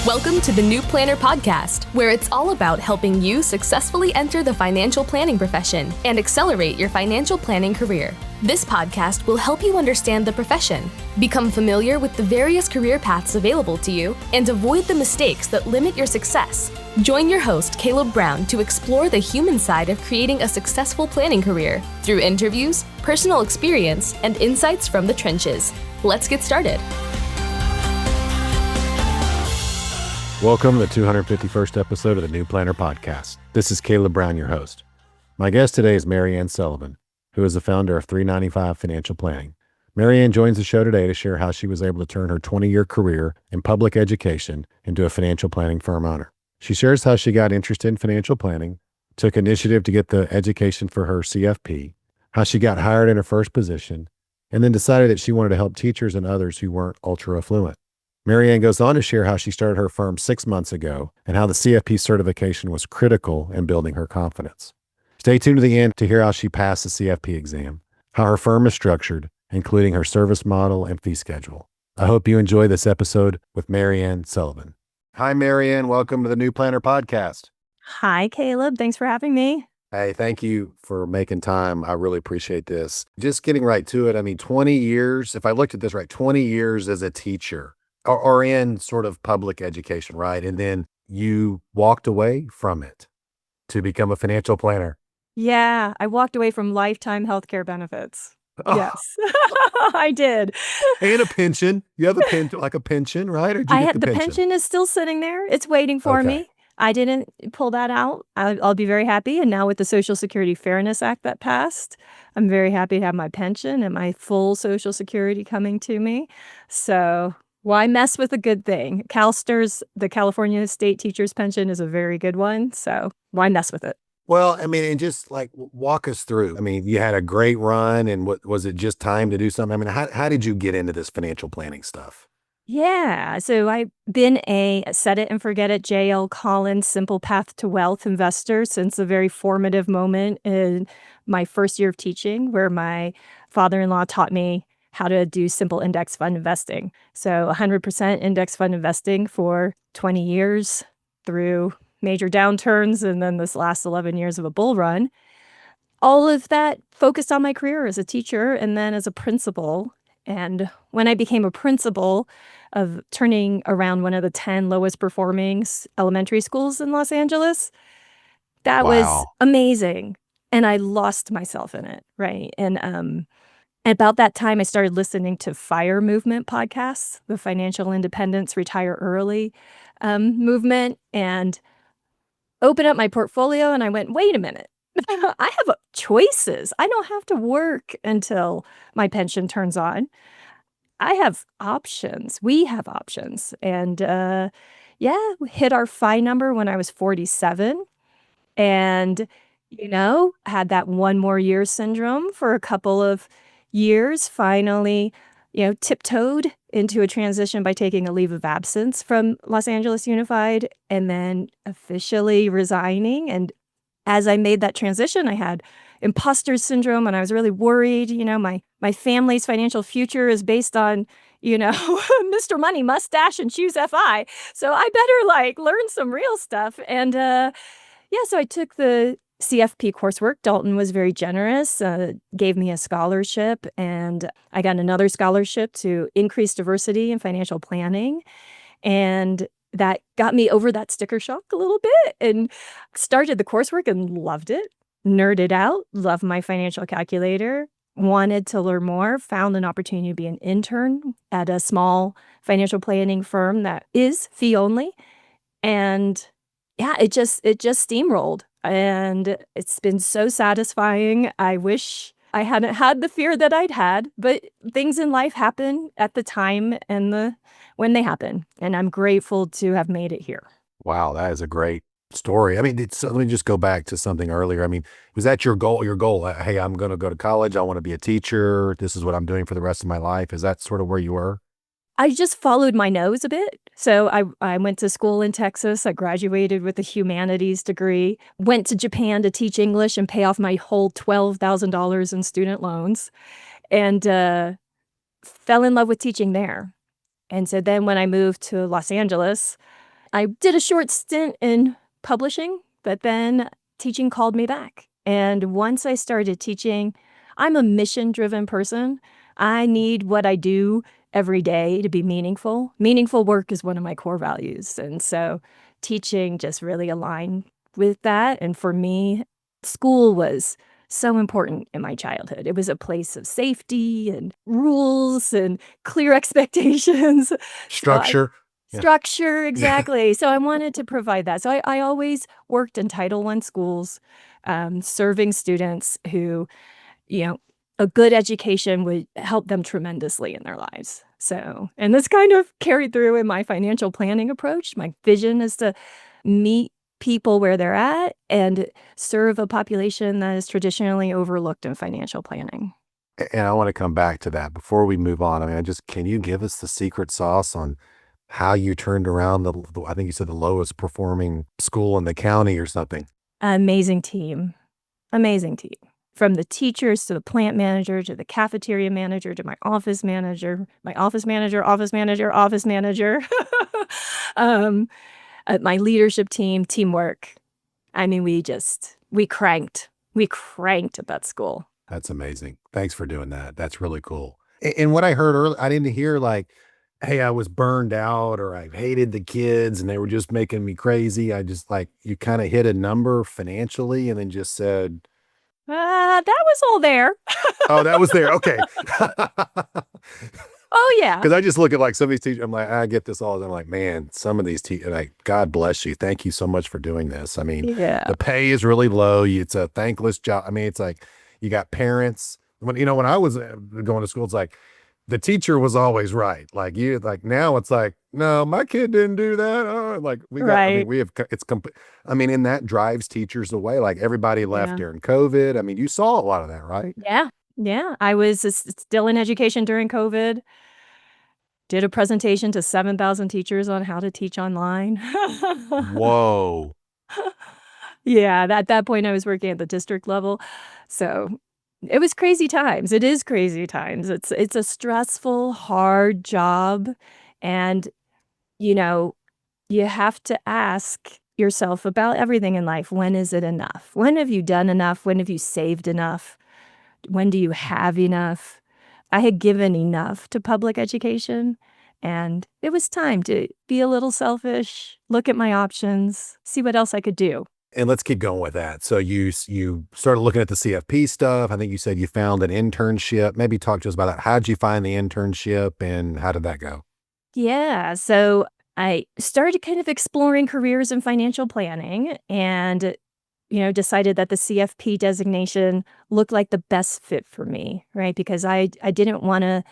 Welcome to the New Planner Podcast, where it's all about helping you successfully enter the financial planning profession and accelerate your financial planning career. This podcast will help you understand the profession, become familiar with the various career paths available to you, and avoid the mistakes that limit your success. Join your host, Caleb Brown, to explore the human side of creating a successful planning career through interviews, personal experience, and insights from the trenches. Let's get started. Welcome to the 251st episode of the New Planner Podcast. This is Caleb Brown, your host. My guest today is Ann Sullivan, who is the founder of 395 Financial Planning. Ann joins the show today to share how she was able to turn her 20-year career in public education into a financial planning firm owner. She shares how she got interested in financial planning, took initiative to get the education for her CFP, how she got hired in her first position, and then decided that she wanted to help teachers and others who weren't ultra affluent. Ann goes on to share how she started her firm 6 months ago and how the CFP certification was critical in building her confidence. Stay tuned to the end to hear how she passed the CFP exam, how her firm is structured, including her service model and fee schedule. I hope you enjoy this episode with Ann Sullivan. Hi, Ann. Welcome to the New Planner Podcast. Hi, Caleb. Thanks for having me. Hey, thank you for making time. I really appreciate this. Just getting right to it. 20 years, if I looked at this right, 20 years as a teacher. Or in sort of public education, right? And then you walked away from it to become a financial planner. Yeah, I walked away from lifetime healthcare benefits. Oh. Yes, I did. And a pension. You have a pension, right? Or did you get The pension is still sitting there. It's waiting for me. I didn't pull that out. I'll be very happy. And now with the Social Security Fairness Act that passed, I'm very happy to have my pension and my full Social Security coming to me. So why mess with a good thing? CalSTRS, the California State Teachers Pension, is a very good one. So why mess with it? Well, and just walk us through. You had a great run, and was it just time to do something? How did you get into this financial planning stuff? Yeah, so I've been a set it and forget it J.L. Collins Simple Path to Wealth investor since a very formative moment in my first year of teaching, where my father-in-law taught me how to do simple index fund investing. So 100% index fund investing for 20 years through major downturns and then this last 11 years of a bull run. All of that focused on my career as a teacher and then as a principal. And when I became a principal of turning around one of the 10 lowest performing elementary schools in Los Angeles, that was amazing. And I lost myself in it, right? And about that time, I started listening to FIRE movement podcasts, the Financial Independence Retire Early movement, and opened up my portfolio. And I went, wait a minute, I have choices. I don't have to work until my pension turns on. I have options. We have options. And we hit our FI number when I was 47. And, had that one more year syndrome for a couple of years, finally, tiptoed into a transition by taking a leave of absence from Los Angeles Unified and then officially resigning. And as I made that transition, I had imposter syndrome and I was really worried. My family's financial future is based on, Mr. Money mustache and choose FI. So I better learn some real stuff. And so I took the CFP coursework. Dalton was very generous, gave me a scholarship, and I got another scholarship to increase diversity in financial planning. And that got me over that sticker shock a little bit and started the coursework and loved it, nerded out, loved my financial calculator, wanted to learn more, found an opportunity to be an intern at a small financial planning firm that is fee only. And it just steamrolled. And it's been so satisfying. I wish I hadn't had the fear that I'd had, but things in life happen at the time and when they happen. And I'm grateful to have made it here. Wow, that is a great story. Let me just go back to something earlier. Was that your goal? Hey, I'm going to go to college. I want to be a teacher. This is what I'm doing for the rest of my life. Is that sort of where you were? I just followed my nose a bit. So I went to school in Texas. I graduated with a humanities degree, went to Japan to teach English and pay off my whole $12,000 in student loans, and fell in love with teaching there. And so then when I moved to Los Angeles, I did a short stint in publishing, but then teaching called me back. And once I started teaching, I'm a mission-driven person. I need what I do every day to be meaningful. Meaningful work is one of my core values. And so teaching just really aligned with that. And for me, school was so important in my childhood. It was a place of safety and rules and clear expectations. So I Structure. Yeah. Structure, exactly. So I wanted to provide that. So I always worked in Title I schools, serving students who, you know, a good education would help them tremendously in their lives. So, and this kind of carried through in my financial planning approach. My vision is to meet people where they're at and serve a population that is traditionally overlooked in financial planning. And I want to come back to that before we move on. I mean, can you give us the secret sauce on how you turned around I think you said the lowest performing school in the county or something? Amazing team. Amazing team. From the teachers to the plant manager to the cafeteria manager to my office manager, office manager, office manager. um, my leadership team, teamwork. I mean, we cranked. We cranked at that school. That's amazing. Thanks for doing that. That's really cool. And what I heard earlier, I didn't hear like, hey, I was burned out or I hated the kids and they were just making me crazy. I just like, you kind of hit a number financially and then just said, That was all there. oh, that was there. Okay. Oh, yeah. Because I just look at like some of these teachers, I'm like, I get this all. I'm like, man, some of these teachers, like, God bless you. Thank you so much for doing this. I mean, Yeah. the pay is really low. It's a thankless job. I mean, it's like you got parents. When I was going to school, it's like the teacher was always right. Like now it's like, no, my kid didn't do that. Oh, like I mean, Right. and that drives teachers away. Like everybody left Yeah. during COVID. I mean, you saw a lot of that, right? Yeah. Yeah. I was still in education during COVID. Did a presentation to 7,000 teachers on how to teach online. Whoa. Yeah, at that point, I was working at the district level, so it was crazy times. It is crazy times. It's a stressful, hard job, and, you know, you have to ask yourself about everything in life. When is it enough? When have you done enough? When have you saved enough? When do you have enough? I had given enough to public education, and it was time to be a little selfish, look at my options, see what else I could do. And let's keep going with that. So you started looking at the CFP stuff. I think you said you found an internship. Maybe talk to us about that. How'd you find the internship and how did that go? Yeah, so I started kind of exploring careers in financial planning and, decided that the CFP designation looked like the best fit for me, right? Because I didn't want to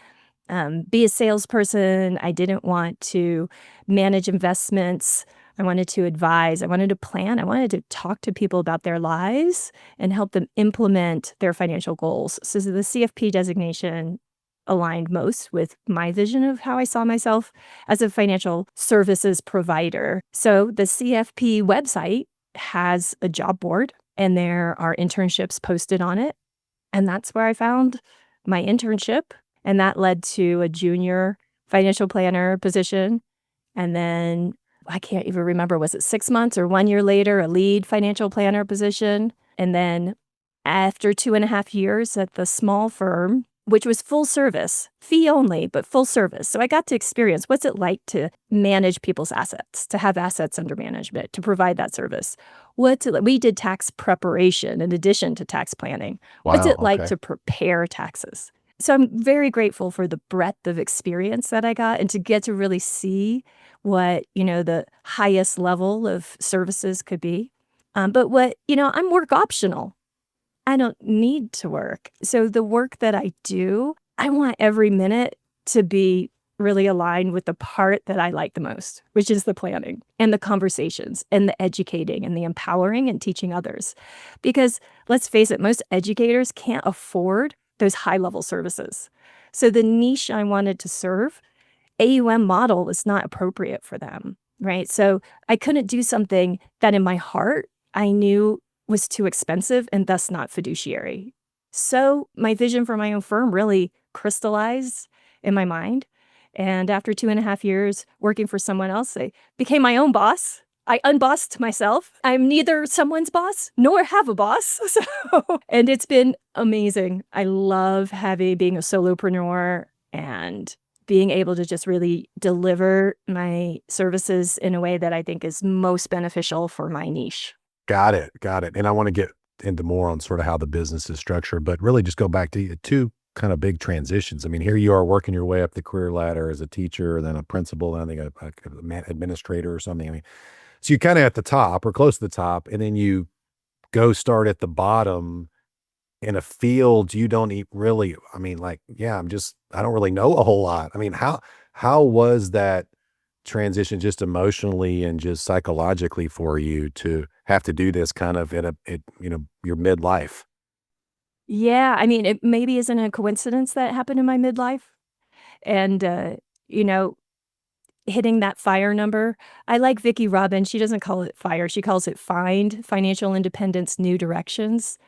be a salesperson. I didn't want to manage investments. I wanted to advise. I wanted to plan. I wanted to talk to people about their lives and help them implement their financial goals. So the CFP designation aligned most with my vision of how I saw myself as a financial services provider. So the CFP website has a job board and there are internships posted on it. And that's where I found my internship. And that led to a junior financial planner position. And then I can't even remember, was it 6 months or 1 year later, a lead financial planner position. And then after 2.5 years at the small firm, which was full service, fee only, but full service. So I got to experience what's it like to manage people's assets, to have assets under management, to provide that service. We did tax preparation in addition to tax planning. What's Wow. it like Okay. to prepare taxes? So I'm very grateful for the breadth of experience that I got and to get to really see what, the highest level of services could be. I'm work optional. I don't need to work. So the work that I do, I want every minute to be really aligned with the part that I like the most, which is the planning and the conversations and the educating and the empowering and teaching others. Because let's face it, most educators can't afford those high-level services. So the niche I wanted to serve, AUM model was not appropriate for them, right? So I couldn't do something that in my heart I knew was too expensive and thus not fiduciary. So my vision for my own firm really crystallized in my mind. And after 2.5 years working for someone else, I became my own boss. I unbossed myself. I'm neither someone's boss nor have a boss. And it's been amazing. I love being a solopreneur and being able to just really deliver my services in a way that I think is most beneficial for my niche. Got it. Got it. And I want to get into more on sort of how the business is structured, but really just go back to two kind of big transitions. I mean, here you are working your way up the career ladder as a teacher, then a principal, and I think a administrator or something. I mean, so you're kind of at the top or close to the top, and then you go start at the bottom in a field you don't really, I mean, like, yeah, I don't really know a whole lot. I mean, how was that transition just emotionally and just psychologically for you to have to do this kind of your midlife? Yeah, I mean, it maybe isn't a coincidence that happened in my midlife. And, you know, hitting that FIRE number. I like Vicki Robin. She doesn't call it FIRE. She calls it FIND, Financial Independence New Directions.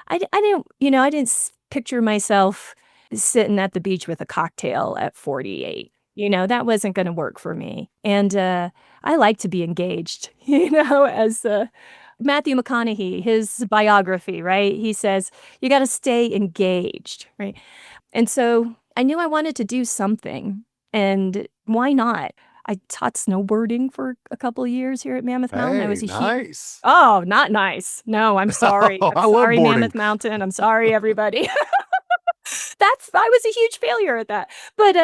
I didn't picture myself sitting at the beach with a cocktail at 48. That wasn't going to work for me. And I like to be engaged, as Matthew McConaughey, his biography, right? He says, you got to stay engaged, right? And so I knew I wanted to do something. And why not? I taught snowboarding for a couple of years here at Mammoth Mountain. I Hey, was a nice. Oh, not nice. No, I'm sorry. I'm I love sorry, boarding. Mammoth Mountain. I'm sorry, everybody. I was a huge failure at that. But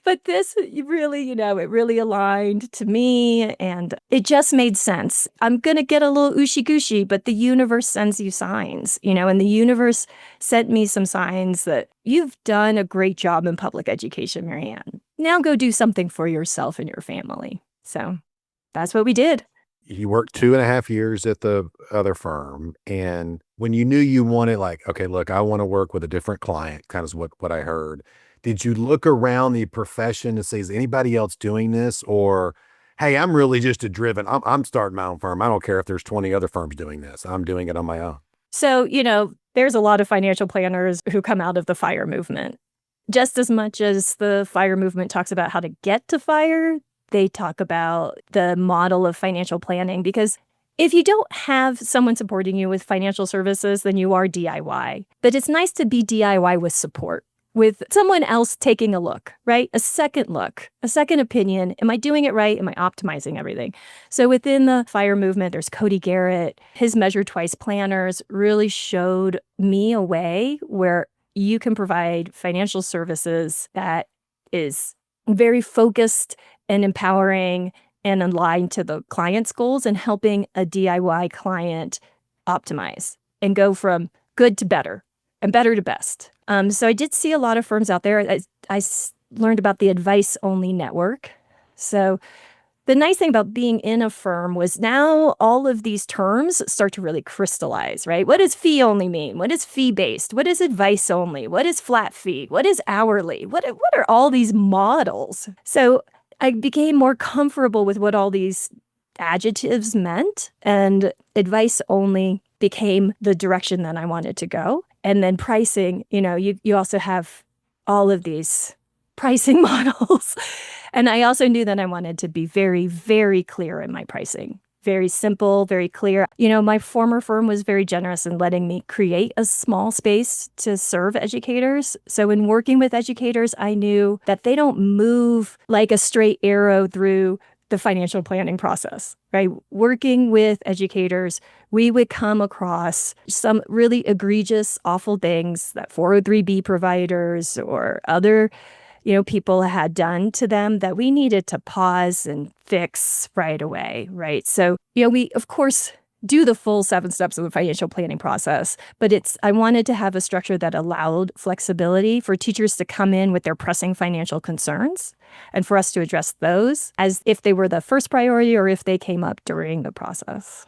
but this really, it really aligned to me and it just made sense. I'm gonna get a little ooshy-gooshy, but the universe sends you signs, and the universe sent me some signs that you've done a great job in public education, Marianne. Now go do something for yourself and your family. So that's what we did. You worked 2.5 years at the other firm, and when you knew you wanted, like, okay, look, I want to work with a different client, kind of is what I heard. Did you look around the profession to say, is anybody else doing this? Or, hey, I'm really just I'm starting my own firm. I don't care if there's 20 other firms doing this. I'm doing it on my own. So, there's a lot of financial planners who come out of the FIRE movement. Just as much as the FIRE movement talks about how to get to FIRE, they talk about the model of financial planning, because if you don't have someone supporting you with financial services, then you are DIY. But it's nice to be DIY with support, with someone else taking a look, right? A second look, a second opinion. Am I doing it right? Am I optimizing everything? So within the FIRE movement, there's Cody Garrett. His Measure Twice planners really showed me a way where you can provide financial services that is very focused and empowering and aligned to the client's goals and helping a DIY client optimize and go from good to better and better to best. So I did see a lot of firms out there. Learned about the advice-only network. So the nice thing about being in a firm was now all of these terms start to really crystallize, right? What does fee only mean? What is fee-based? What is advice only? What is flat fee? What is hourly? What are all these models? So I became more comfortable with what all these adjectives meant, and advice only became the direction that I wanted to go. And then pricing, you also have all of these pricing models. And I also knew that I wanted to be very, very clear in my pricing. Very simple, very clear. My former firm was very generous in letting me create a small space to serve educators. So in working with educators, I knew that they don't move like a straight arrow through the financial planning process, right? Working with educators, we would come across some really egregious, awful things that 403B providers or other people had done to them that we needed to pause and fix right away, right? So, we, of course, do the full 7 steps of the financial planning process, but I wanted to have a structure that allowed flexibility for teachers to come in with their pressing financial concerns and for us to address those as if they were the first priority or if they came up during the process.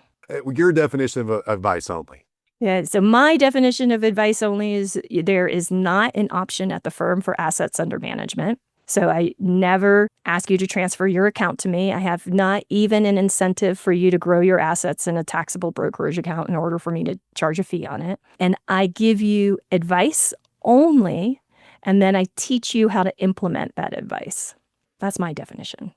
Your definition of advice only. Yeah, so my definition of advice only is there is not an option at the firm for assets under management. So I never ask you to transfer your account to me. I have not even an incentive for you to grow your assets in a taxable brokerage account in order for me to charge a fee on it. And I give you advice only. And then I teach you how to implement that advice. That's my definition.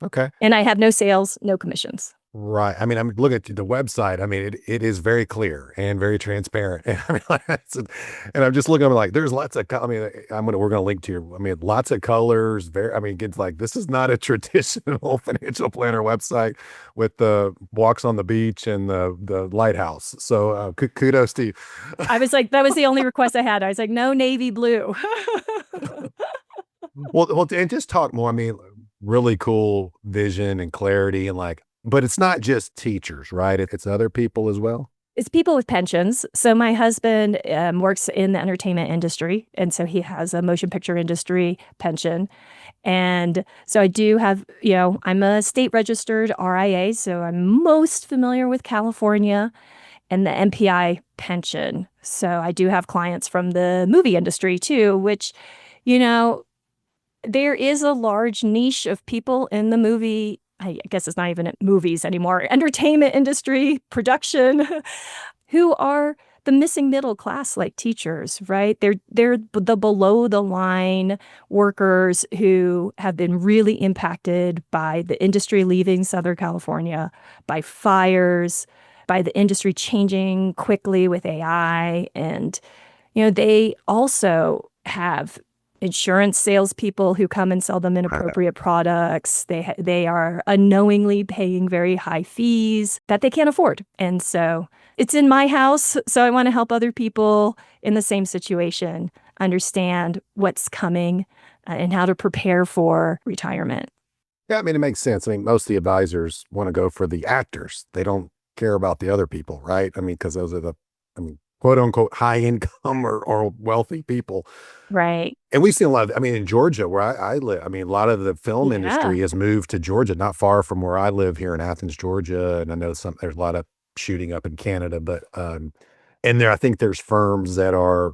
Okay. And I have no sales, no commissions. Right. I mean, I'm looking at the website. I mean, it is very clear and very transparent. And I mean, and I'm just looking, I'm like, there's lots of, we're going to link to your, I mean, lots of colors. It's like, this is not a traditional financial planner website with the walks on the beach and the lighthouse. So kudos to you. I was like, that was the only request I had. I was like, no navy blue. Well, and just talk more. I mean, really cool vision and clarity and like, but it's not just teachers, right? It's other people as well. It's people with pensions. So my husband works in the entertainment industry, and so he has a motion picture industry pension. And so I do have, I'm a state registered RIA, so I'm most familiar with California and the MPI pension. So I do have clients from the movie industry too, which, there is a large niche of people in the movie. I guess it's not even movies anymore, entertainment industry, production, who are the missing middle class, like teachers, right? They're the below the line workers who have been really impacted by the industry leaving Southern California, by fires, by the industry changing quickly with AI. And, they also have insurance salespeople who come and sell them inappropriate products. They are unknowingly paying very high fees that they can't afford. And so it's in my house. So I want to help other people in the same situation understand what's coming and how to prepare for retirement. Yeah, I mean, it makes sense. I mean, most of the advisors want to go for the actors. They don't care about the other people, right? I mean, because those are quote unquote, high income or wealthy people. Right. And we've seen a lot of, in Georgia where I live, a lot of the film industry has moved to Georgia, not far from where I live here in Athens, Georgia. And I know there's a lot of shooting up in Canada, but, and I think there's firms that are,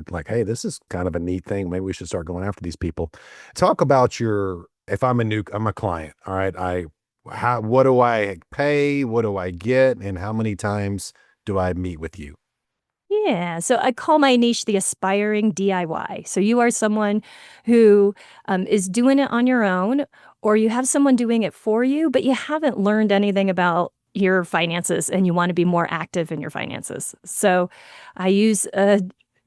like, hey, this is kind of a neat thing. Maybe we should start going after these people. Talk about if I'm a client, all right, what do I pay? What do I get? And how many times do I meet with you? Yeah. So I call my niche the aspiring DIY. So you are someone who is doing it on your own, or you have someone doing it for you, but you haven't learned anything about your finances and you want to be more active in your finances. So I use a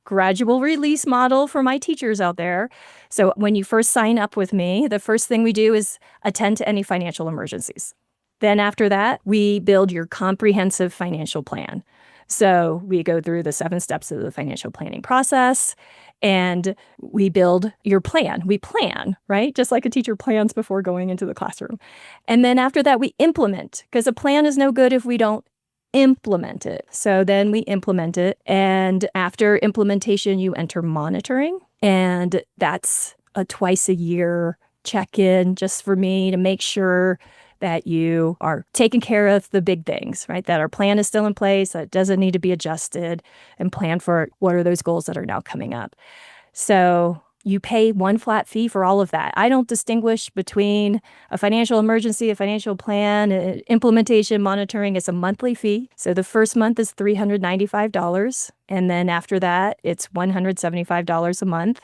gradual release model for my teachers out there. So when you first sign up with me, the first thing we do is attend to any financial emergencies. Then after that, we build your comprehensive financial plan. So we go through the 7 steps of the financial planning process and we build your plan. We plan, right? Just like a teacher plans before going into the classroom. And then after that, we implement, because a plan is no good if we don't implement it. So then we implement it. And after implementation, you enter monitoring. And that's a twice a year check-in just for me to make sure that you are taking care of the big things, right? That our plan is still in place, that it doesn't need to be adjusted, and plan for what are those goals that are now coming up. So you pay one flat fee for all of that. I don't distinguish between a financial emergency, a financial plan, implementation, monitoring. It's a monthly fee. So the first month is $395. And then after that, it's $175 a month.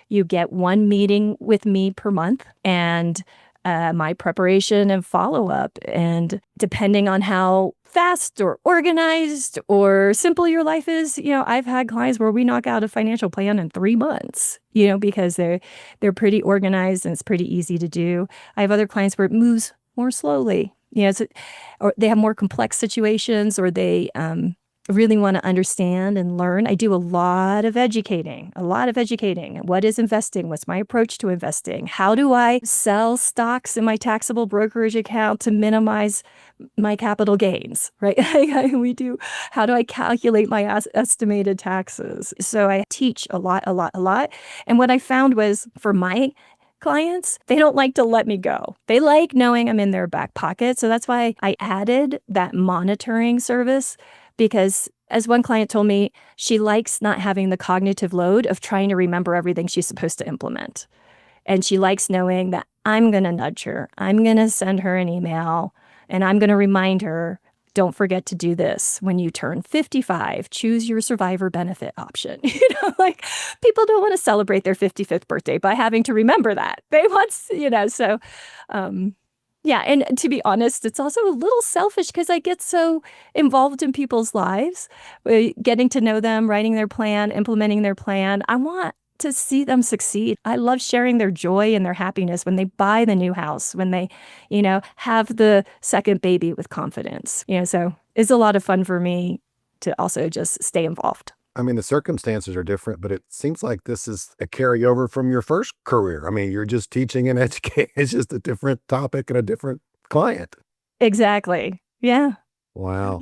You get one meeting with me per month. And my preparation and follow-up. And depending on how fast or organized or simple your life is, I've had clients where we knock out a financial plan in 3 months, because they're pretty organized and it's pretty easy to do. I have other clients where it moves more slowly, or they have more complex situations, or they really want to understand and learn. I do a lot of educating. What is investing? What's my approach to investing? How do I sell stocks in my taxable brokerage account to minimize my capital gains, right? How do I calculate my estimated taxes? So I teach a lot. And what I found was for my clients, they don't like to let me go. They like knowing I'm in their back pocket. So that's why I added that monitoring service. Because as one client told me, she likes not having the cognitive load of trying to remember everything she's supposed to implement. And she likes knowing that I'm going to nudge her. I'm going to send her an email and I'm going to remind her don't forget to do this. When you turn 55, choose your survivor benefit option. Like people don't want to celebrate their 55th birthday by having to remember that. They want, so yeah. And to be honest, it's also a little selfish because I get so involved in people's lives, getting to know them, writing their plan, implementing their plan. I want to see them succeed. I love sharing their joy and their happiness when they buy the new house, when they, have the second baby with confidence. So it's a lot of fun for me to also just stay involved. I mean, the circumstances are different, but it seems like this is a carryover from your first career. I mean, you're just teaching and educating. It's just a different topic and a different client. Exactly. Yeah. Wow.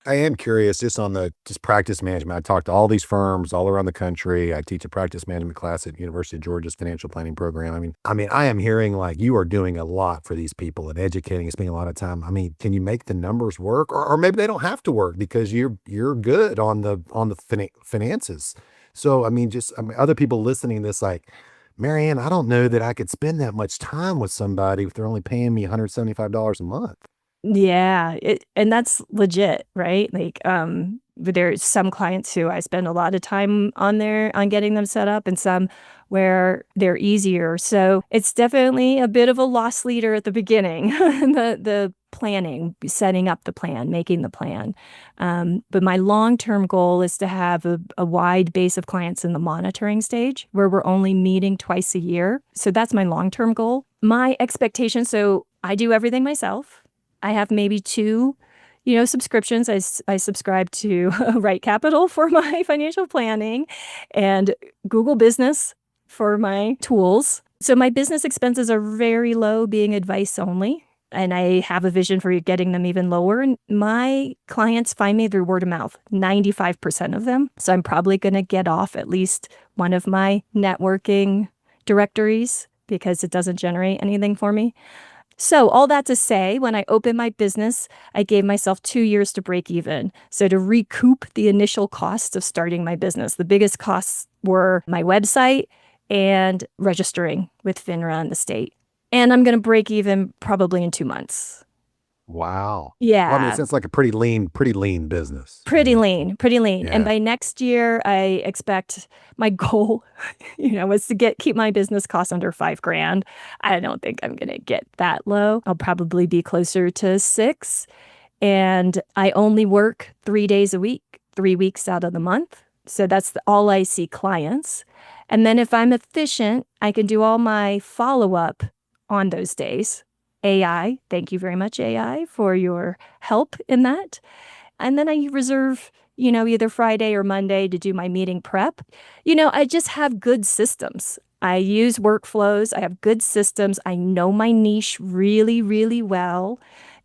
I am curious just on the practice management. I talk to all these firms all around the country. I teach a practice management class at University of Georgia's financial planning program. I mean, I am hearing like you are doing a lot for these people and educating and spending a lot of time. I mean, can you make the numbers work, or maybe they don't have to work because you're good on the finances. So I mean, other people listening to this like, Marianne, I don't know that I could spend that much time with somebody if they're only paying me $175 a month. Yeah, and that's legit, right? Like, there's some clients who I spend a lot of time on getting them set up, and some where they're easier. So it's definitely a bit of a loss leader at the beginning, the planning, setting up the plan, making the plan. But my long-term goal is to have a wide base of clients in the monitoring stage where we're only meeting twice a year. So that's my long-term goal. My expectation, so I do everything myself. I have maybe 2, subscriptions. I subscribe to Right Capital for my financial planning and Google Business for my tools. So my business expenses are very low, being advice only. And I have a vision for getting them even lower. And my clients find me through word of mouth, 95% of them. So I'm probably going to get off at least one of my networking directories because it doesn't generate anything for me. So all that to say, when I opened my business, I gave myself 2 years to break even. So to recoup the initial costs of starting my business, the biggest costs were my website and registering with FINRA and the state. And I'm going to break even probably in 2 months. Wow. Yeah. Well, I mean, it sounds like a pretty lean business. Pretty lean. Yeah. And by next year, I expect my goal, was to keep my business costs under $5,000. I don't think I'm going to get that low. I'll probably be closer to 6. And I only work 3 days a week, 3 weeks out of the month. So that's all I see clients. And then if I'm efficient, I can do all my follow-up on those days. AI, thank you very much, AI, for your help in that. And then I reserve, either Friday or Monday to do my meeting prep. I just have good systems. I use workflows. I have good systems. I know my niche really, really well.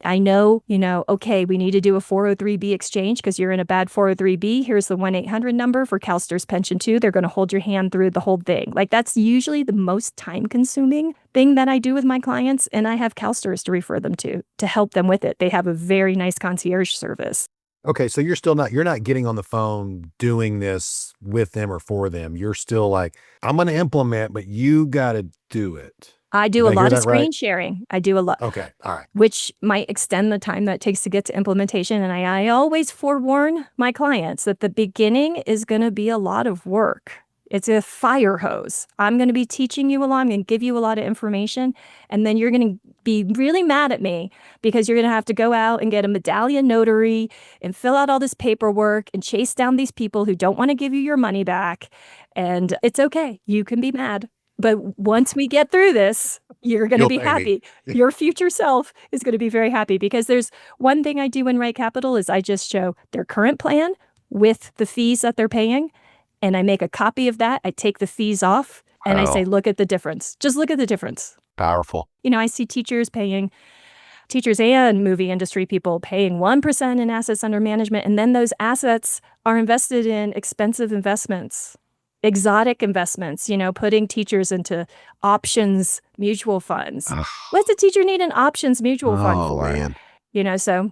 I know, okay, we need to do a 403B exchange because you're in a bad 403B. Here's the 1-800 number for CalSTRS Pension 2. They're going to hold your hand through the whole thing. Like that's usually the most time-consuming thing that I do with my clients, and I have CalSTRS to refer them to help them with it. They have a very nice concierge service. Okay, so you're not getting on the phone doing this with them or for them. You're still like, I'm going to implement, but you got to do it. I do a lot of screen sharing. I do a lot. Okay, all right. Which might extend the time that it takes to get to implementation. And I always forewarn my clients that the beginning is going to be a lot of work. It's a fire hose. I'm going to be teaching you a lot. I'm going to give you a lot of information. And then you're going to be really mad at me because you're going to have to go out and get a medallion notary and fill out all this paperwork and chase down these people who don't want to give you your money back. And it's okay. You can be mad. But once we get through this, you're going to be happy. Your future self is going to be very happy because there's one thing I do in Right Capital is I just show their current plan with the fees that they're paying. And I make a copy of that. I take the fees off and I say, look at the difference. Just look at the difference. Powerful. I see teachers and movie industry people paying 1% in assets under management. And then those assets are invested in expensive investments. Exotic investments, putting teachers into options mutual funds. What's a teacher need an options mutual fund for? Man. So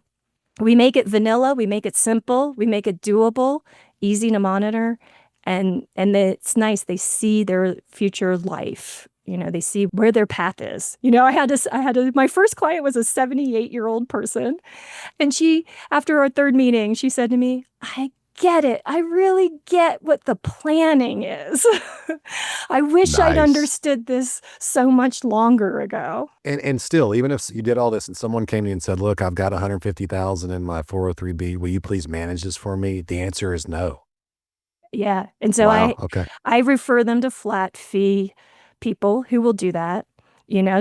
we make it vanilla, we make it simple, we make it doable, easy to monitor, and it's nice. They see their future life They see where their path is. My first client was a 78-year-old person. And after our third meeting, she said to me, I get it. I really get what the planning is. I wish I'd Nice. understood this so much longer ago. And still, even if you did all this and someone came to you and said, look, I've got 150,000 in my 403B, will you please manage this for me? The answer is no. Yeah. And so Wow. Okay. I refer them to flat fee people who will do that,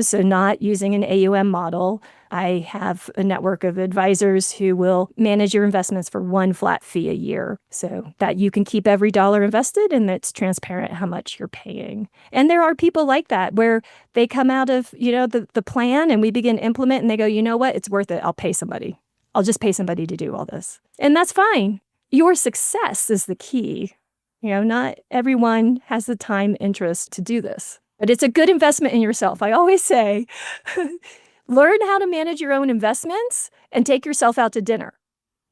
so not using an AUM model. I have a network of advisors who will manage your investments for one flat fee a year so that you can keep every dollar invested and it's transparent how much you're paying. And there are people like that where they come out of, the plan and we begin to implement and they go, you know what, it's worth it. I'll pay somebody. I'll just pay somebody to do all this. And that's fine. Your success is the key. Not everyone has the time, interest to do this. But it's a good investment in yourself. I always say, learn how to manage your own investments and take yourself out to dinner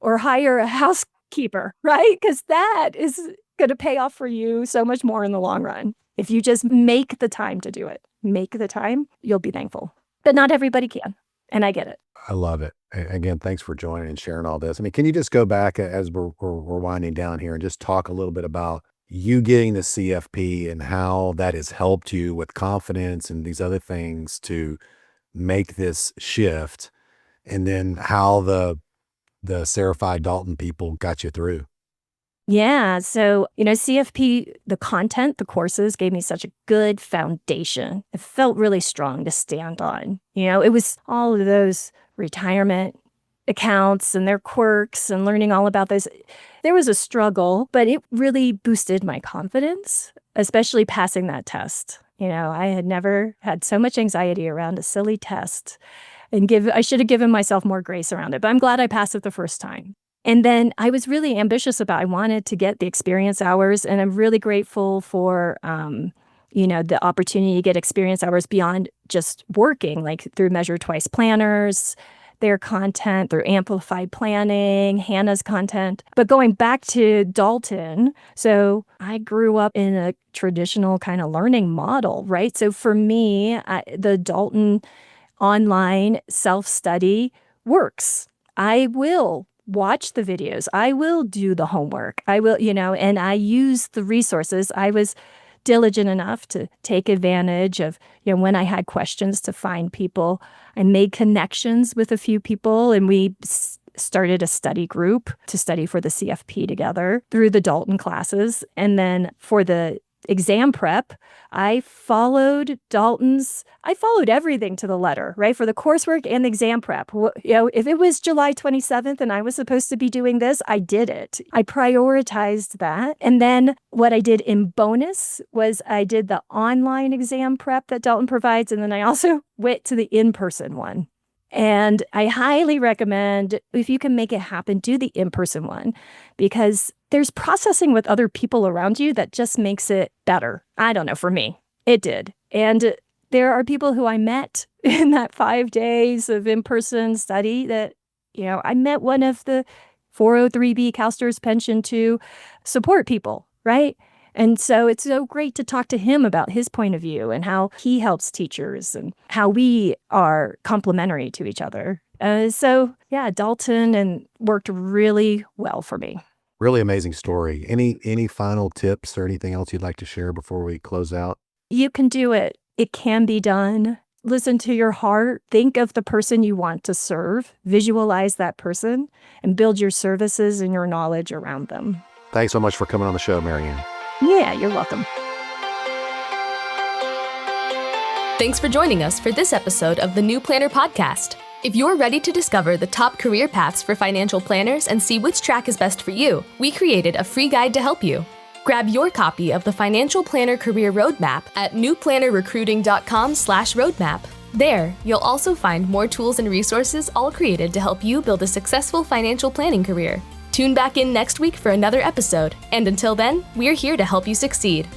or hire a housekeeper, right? Because that is going to pay off for you so much more in the long run. If you just make the time to do it, make the time, you'll be thankful. But not everybody can. And I get it. I love it. Again, thanks for joining and sharing all this. I mean, can you just go back as we're winding down here and just talk a little bit about you getting the CFP and how that has helped you with confidence and these other things to make this shift, and then how the Certified Dalton people got you through? Yeah. So, CFP, the content, the courses gave me such a good foundation. It felt really strong to stand on. It was all of those retirement accounts and their quirks and learning all about this. There was a struggle, but it really boosted my confidence, especially passing that test. I had never had so much anxiety around a silly test I should have given myself more grace around it, but I'm glad I passed it the first time. And then I was really ambitious I wanted to get the experience hours, and I'm really grateful for, the opportunity to get experience hours beyond just working, like through Measure Twice planners, their content, their amplified planning, Hannah's content. But going back to Dalton, so I grew up in a traditional kind of learning model, right? So for me, the Dalton online self-study works. I will watch the videos. I will do the homework. I will, and I use the resources. I was diligent enough to take advantage of, when I had questions, to find people. I made connections with a few people, and we started a study group to study for the CFP together through the Dalton classes. And then for the exam prep, I followed everything to the letter, right? For the coursework and the exam prep. If it was July 27th and I was supposed to be doing this, I did it. I prioritized that. And then what I did in bonus was I did the online exam prep that Dalton provides. And then I also went to the in-person one. And I highly recommend, if you can make it happen, do the in-person one, because there's processing with other people around you that just makes it better. I don't know, for me, it did. And there are people who I met in that 5 days of in-person study that, I met one of the 403B CalSTRS Pension 2 support people, right? And so it's so great to talk to him about his point of view and how he helps teachers and how we are complementary to each other. Dalton and worked really well for me. Really amazing story. Any final tips or anything else you'd like to share before we close out? You can do it. It can be done. Listen to your heart. Think of the person you want to serve. Visualize that person and build your services and your knowledge around them. Thanks so much for coming on the show, Mary Ann. Yeah, you're welcome. Thanks for joining us for this episode of the New Planner Podcast. If you're ready to discover the top career paths for financial planners and see which track is best for you, we created a free guide to help you. Grab your copy of the Financial Planner Career Roadmap at newplannerrecruiting.com/roadmap. There, you'll also find more tools and resources all created to help you build a successful financial planning career. Tune back in next week for another episode, and until then, we're here to help you succeed.